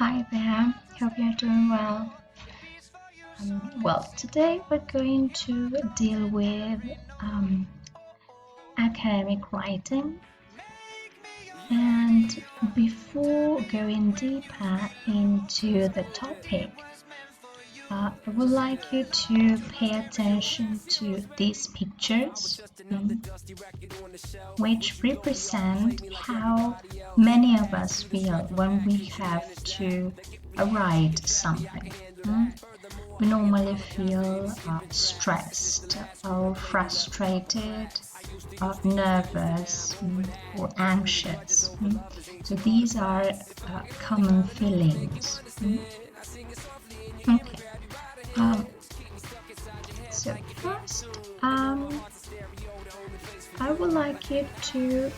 Hi there, hope you're doing well. Today we're going to deal with academic writing. And before going deeper into the topic, I would like you to pay attention to these pictures, which represent how many of us feel when we have to write something. We normally feel stressed or frustrated or nervous or anxious. So these are common feelings. Okay. So first, I would like you to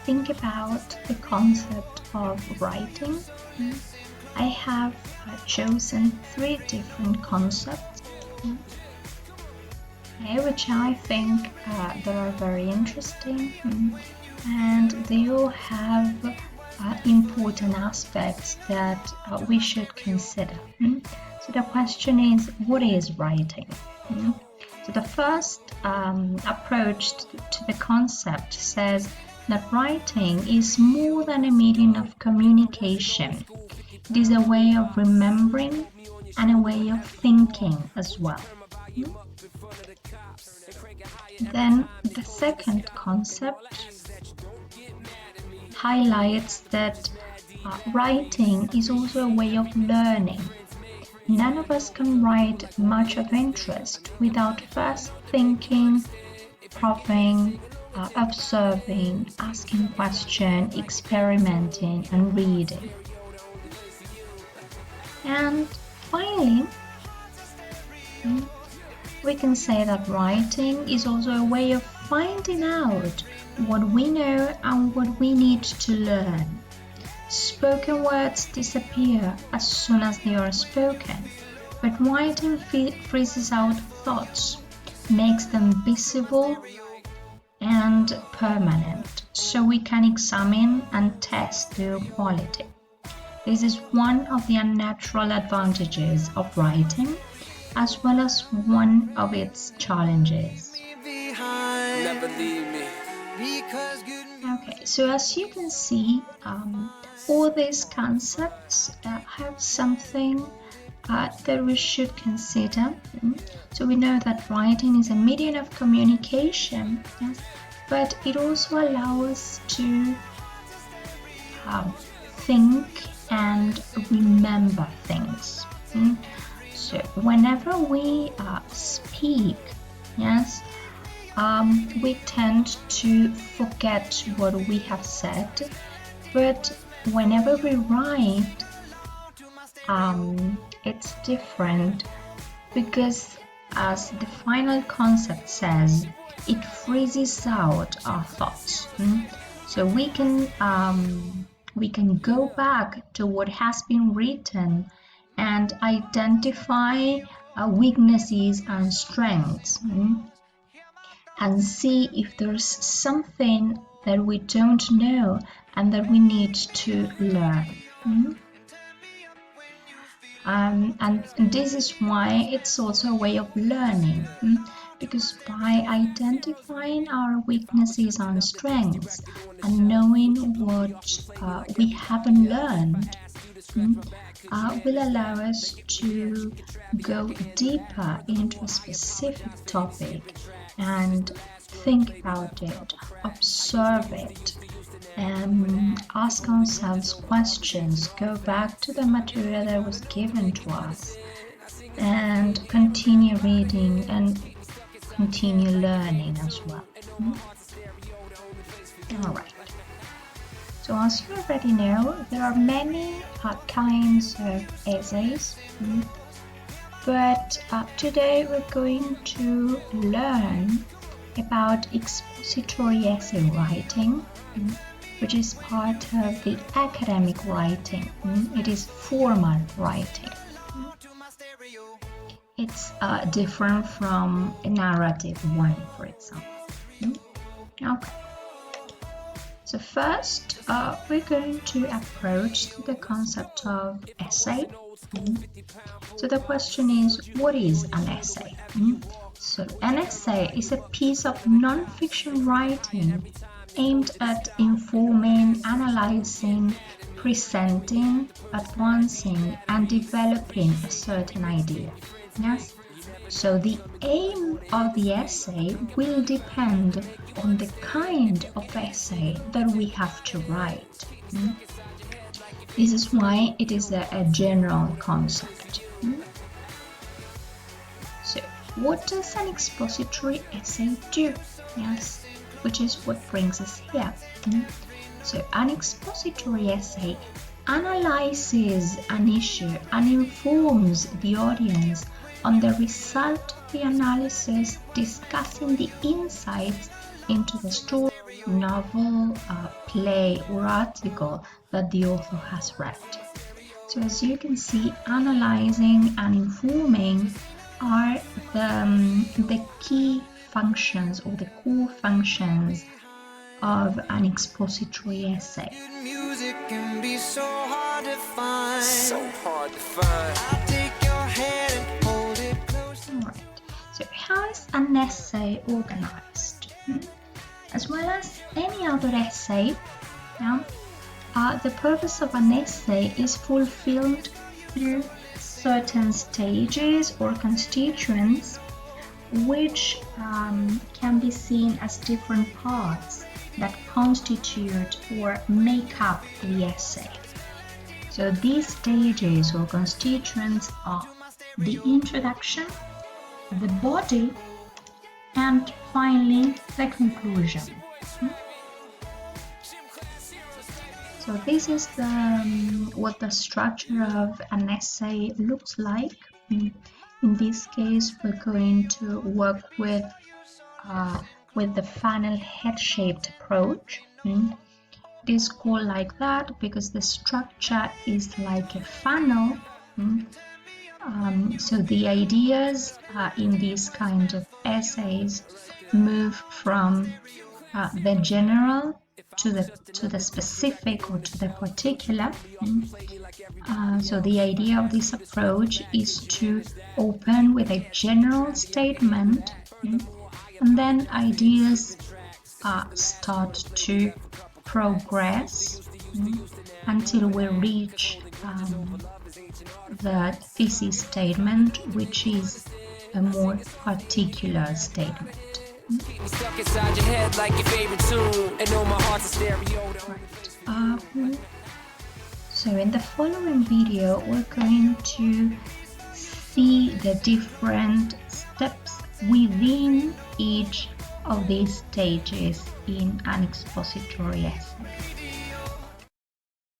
think about the concept of writing. I have chosen 3 different concepts, which I think that are very interesting, and they all have important aspects that we should consider. So the question is, what is writing? So the first approach to the concept says that writing is more than a medium of communication. It is a way of remembering and a way of thinking as well. Then the second concept highlights that writing is also a way of learning. None of us can write much of interest without first thinking, probing, observing, asking questions, experimenting, and reading. And finally, we can say that writing is also a way of finding out what we know and what we need to learn. Spoken words disappear as soon as they are spoken, but writing freezes out thoughts, makes them visible and permanent, so we can examine and test their quality. This is one of the unnatural advantages of writing, as well as one of its challenges. Okay, so as you can see, all these concepts have something that we should consider. So we know that writing is a medium of communication, yes, but it also allows us to think and remember things. So whenever we speak, yes, we tend to forget what we have said, but whenever we write, it's different, because as the final concept says, it freezes out our thoughts. So we can go back to what has been written and identify weaknesses and strengths, and see if there's something that we don't know and that we need to learn. And this is why it's also a way of learning, because by identifying our weaknesses and strengths and knowing what we haven't learned, will allow us to go deeper into a specific topic and think about it, observe it, ask ourselves questions, go back to the material that was given to us, and continue reading and continue learning as well. Alright. So as you already know, there are many kinds of essays, but today we're going to learn about expository essay writing, which is part of the academic writing. It is formal writing. It's different from a narrative one, for example. Okay. So first, we're going to approach the concept of essay. So the question is, what is an essay? So an essay is a piece of non-fiction writing aimed at informing, analyzing, presenting, advancing, and developing a certain idea. Yes? So the aim of the essay will depend on the kind of essay that we have to write. This is why it is a general concept. So what does an expository essay do? Yes, which is what brings us here. So an expository essay analyzes an issue and informs the audience on the result of the analysis, discussing the insights into the story, novel, play, or article that the author has read. So as you can see, analyzing and informing are the key functions or the core functions of an expository essay. Music can be so hard to find. So hard to find. I'll take your hand and hold it close. Alright, so how is an essay organized? As well as any other essay, the purpose of an essay is fulfilled through certain stages or constituents which can be seen as different parts that constitute or make up the essay. So these stages or constituents are the introduction, the body, and finally the conclusion. So this is what the structure of an essay looks like. In this case, we're going to work with the funnel head-shaped approach. It is called like that because the structure is like a funnel. So the ideas in these kind of essays move from the general to the specific or to the particular. So the idea of this approach is to open with a general statement, and then ideas start to progress until we reach the thesis statement, which is a more particular statement. So in the following video, we're going to see the different steps within each of these stages in an expository essay.